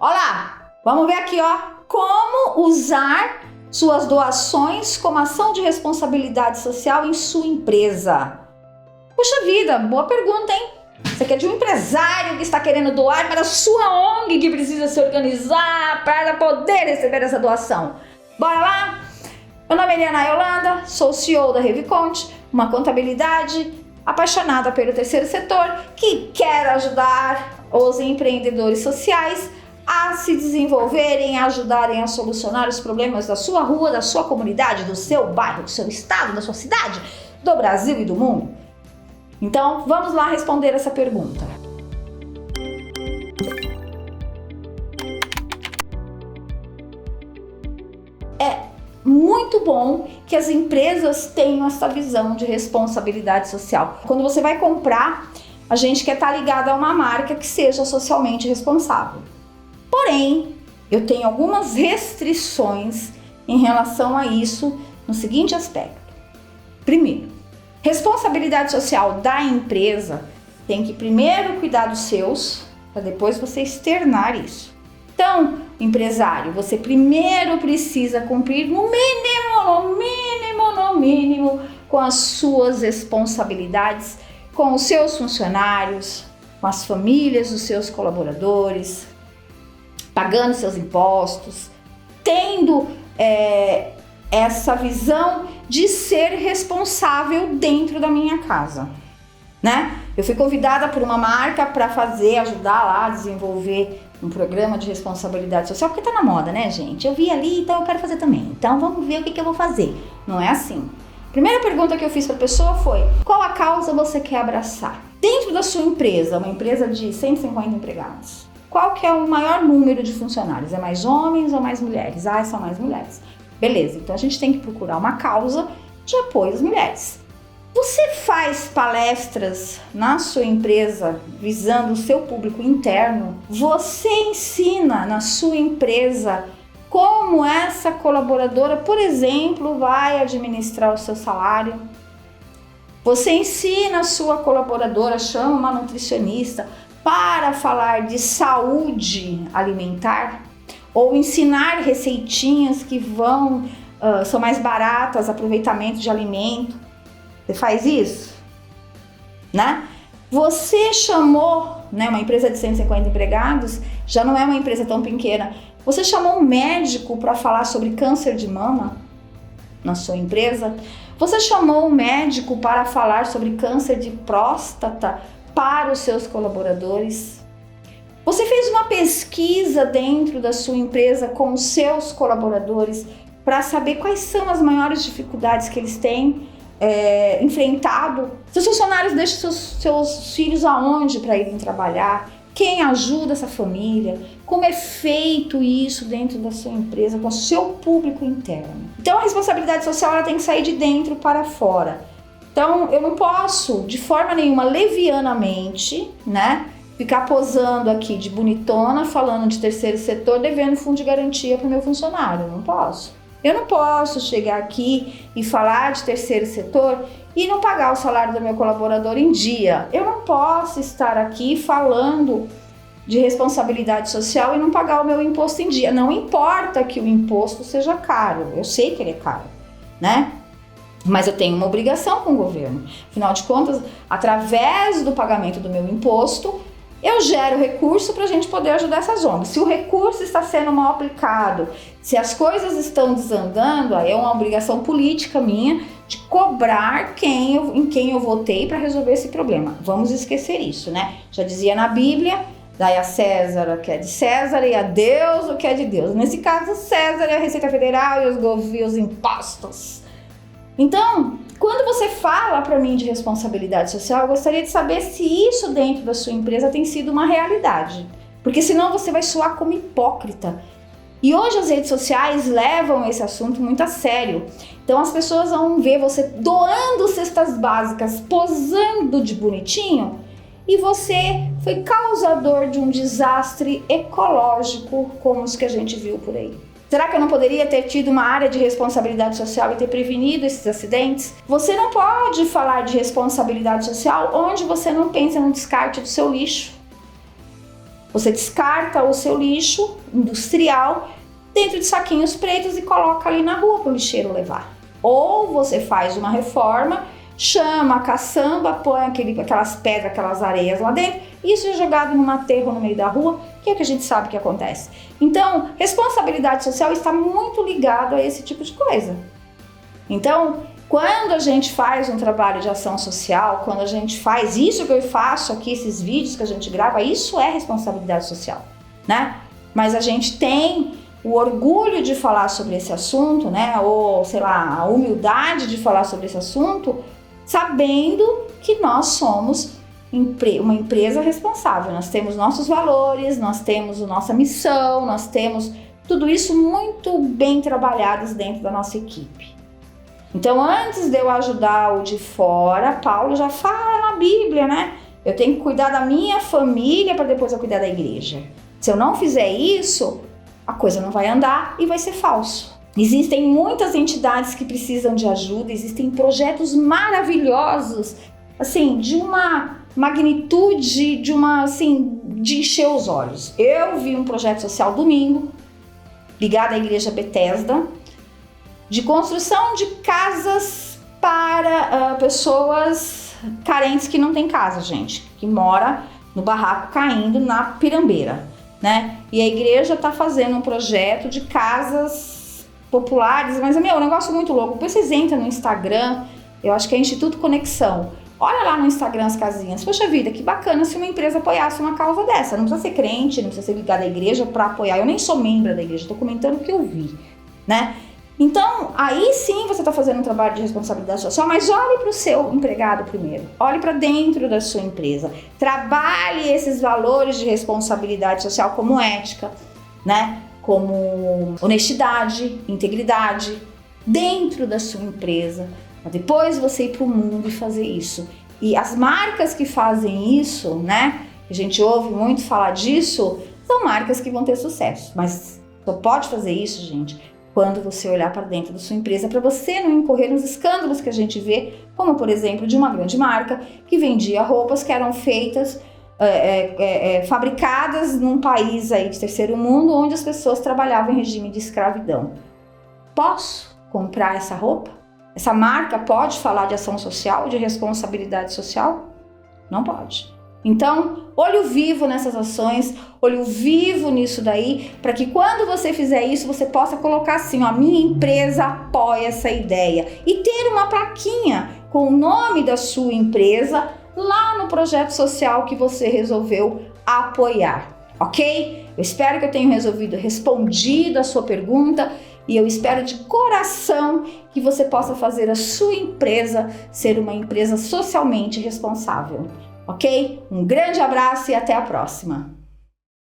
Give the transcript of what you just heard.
Olá, vamos ver aqui, como usar suas doações como ação de responsabilidade social em sua empresa. Puxa vida, boa pergunta, hein? Você quer de um empresário que está querendo doar para a sua ONG que precisa se organizar para poder receber essa doação. Bora lá? Meu nome é Eliana Yolanda, sou CEO da Reviconte, uma contabilidade apaixonada pelo terceiro setor que quer ajudar os empreendedores sociais a se desenvolverem, a ajudarem a solucionar os problemas da sua rua, da sua comunidade, do seu bairro, do seu estado, da sua cidade, do Brasil e do mundo. Então, vamos lá responder essa pergunta. É muito bom que as empresas tenham essa visão de responsabilidade social. Quando você vai comprar, a gente quer estar ligado a uma marca que seja socialmente responsável. Porém, eu tenho algumas restrições em relação a isso no seguinte aspecto. Primeiro, responsabilidade social da empresa tem que primeiro cuidar dos seus, para depois você externar isso. Então, empresário, você primeiro precisa cumprir no mínimo com as suas responsabilidades com os seus funcionários, com as famílias dos seus colaboradores, pagando seus impostos, tendo essa visão de ser responsável dentro da minha casa, né? Eu fui convidada por uma marca para ajudar lá a desenvolver um programa de responsabilidade social, porque tá na moda, né, gente? Eu vi ali, então eu quero fazer também. Então vamos ver o que eu vou fazer. Não é assim. Primeira pergunta que eu fiz para a pessoa foi: qual a causa você quer abraçar? Dentro da sua empresa, uma empresa de 150 empregados, qual que é o maior número de funcionários? É mais homens ou mais mulheres? São mais mulheres. Beleza, então a gente tem que procurar uma causa de apoio às mulheres. Você faz palestras na sua empresa visando o seu público interno? Você ensina na sua empresa como essa colaboradora, por exemplo, vai administrar o seu salário? Você ensina a sua colaboradora, chama uma nutricionista para falar de saúde alimentar? Ou ensinar receitinhas que são mais baratas, aproveitamento de alimento? Você faz isso? Né? Você chamou, né, uma empresa de 150 empregados, já não é uma empresa tão pequena. Você chamou um médico para falar sobre câncer de mama na sua empresa? Você chamou um médico para falar sobre câncer de próstata para os seus colaboradores? Você fez uma pesquisa dentro da sua empresa com os seus colaboradores para saber quais são as maiores dificuldades que eles têm enfrentado? Seus funcionários deixam seus filhos aonde para irem trabalhar? Quem ajuda essa família? Como é feito isso dentro da sua empresa com o seu público interno? Então a responsabilidade social ela tem que sair de dentro para fora. Então eu não posso de forma nenhuma levianamente, né, ficar posando aqui de bonitona, falando de terceiro setor, devendo fundo de garantia para o meu funcionário. Não posso. Eu não posso chegar aqui e falar de terceiro setor e não pagar o salário do meu colaborador em dia. Eu não posso estar aqui falando de responsabilidade social e não pagar o meu imposto em dia. Não importa que o imposto seja caro, eu sei que ele é caro, né? Mas eu tenho uma obrigação com o governo. Afinal de contas, através do pagamento do meu imposto, eu gero recurso para a gente poder ajudar essas ONGs. Se o recurso está sendo mal aplicado, se as coisas estão desandando, aí é uma obrigação política minha de cobrar em quem eu votei para resolver esse problema. Vamos esquecer isso, né? Já dizia na Bíblia, dai a César o que é de César e a Deus o que é de Deus. Nesse caso, César é a Receita Federal e os impostos. Então, quando você fala para mim de responsabilidade social, eu gostaria de saber se isso dentro da sua empresa tem sido uma realidade. Porque senão você vai soar como hipócrita. E hoje as redes sociais levam esse assunto muito a sério. Então as pessoas vão ver você doando cestas básicas, posando de bonitinho, e você foi causador de um desastre ecológico como os que a gente viu por aí. Será que eu não poderia ter tido uma área de responsabilidade social e ter prevenido esses acidentes? Você não pode falar de responsabilidade social onde você não pensa no descarte do seu lixo. Você descarta o seu lixo industrial dentro de saquinhos pretos e coloca ali na rua para o lixeiro levar. Ou você faz uma reforma, chama a caçamba, põe aquelas pedras, aquelas areias lá dentro, e isso é jogado num aterro no meio da rua, que é o que a gente sabe que acontece. Então, responsabilidade social está muito ligado a esse tipo de coisa. Então, quando a gente faz um trabalho de ação social, quando a gente faz isso que eu faço aqui, esses vídeos que a gente grava, isso é responsabilidade social, né? Mas a gente tem o orgulho de falar sobre esse assunto, né? Ou, sei lá, a humildade de falar sobre esse assunto, sabendo que nós somos uma empresa responsável. Nós temos nossos valores, nós temos a nossa missão, nós temos tudo isso muito bem trabalhados dentro da nossa equipe. Então, antes de eu ajudar o de fora, Paulo já fala na Bíblia, né? Eu tenho que cuidar da minha família para depois eu cuidar da igreja. Se eu não fizer isso, a coisa não vai andar e vai ser falso. Existem muitas entidades que precisam de ajuda, existem projetos maravilhosos, assim, de uma magnitude, de encher os olhos. Eu vi um projeto social domingo, ligado à Igreja Bethesda, de construção de casas para pessoas carentes que não têm casa, gente, que mora no barraco caindo na Pirambeira, né? E a igreja está fazendo um projeto de casas populares, mas, um negócio muito louco. Depois vocês entram no Instagram, eu acho que é Instituto Conexão. Olha lá no Instagram as casinhas. Poxa vida, que bacana se uma empresa apoiasse uma causa dessa. Não precisa ser crente, não precisa ser ligada à igreja para apoiar. Eu nem sou membro da igreja, estou comentando o que eu vi, né? Então, aí sim você está fazendo um trabalho de responsabilidade social, mas olhe para o seu empregado primeiro. Olhe para dentro da sua empresa. Trabalhe esses valores de responsabilidade social como ética, né? Como honestidade, integridade, dentro da sua empresa. Depois você ir para o mundo e fazer isso. E as marcas que fazem isso, né? A gente ouve muito falar disso, são marcas que vão ter sucesso. Mas só pode fazer isso, gente, quando você olhar para dentro da sua empresa, para você não incorrer nos escândalos que a gente vê, como por exemplo de uma grande marca que vendia roupas que eram feitas, fabricadas num país aí de terceiro mundo, onde as pessoas trabalhavam em regime de escravidão. Posso comprar essa roupa? Essa marca pode falar de ação social, de responsabilidade social? Não pode. Então, olho vivo nessas ações, olho vivo nisso daí, para que quando você fizer isso, você possa colocar assim, ó, minha empresa apoia essa ideia. E ter uma plaquinha com o nome da sua empresa lá no projeto social que você resolveu apoiar, ok? Eu espero que eu tenha respondido a sua pergunta e eu espero de coração que você possa fazer a sua empresa ser uma empresa socialmente responsável. Ok? Um grande abraço e até a próxima!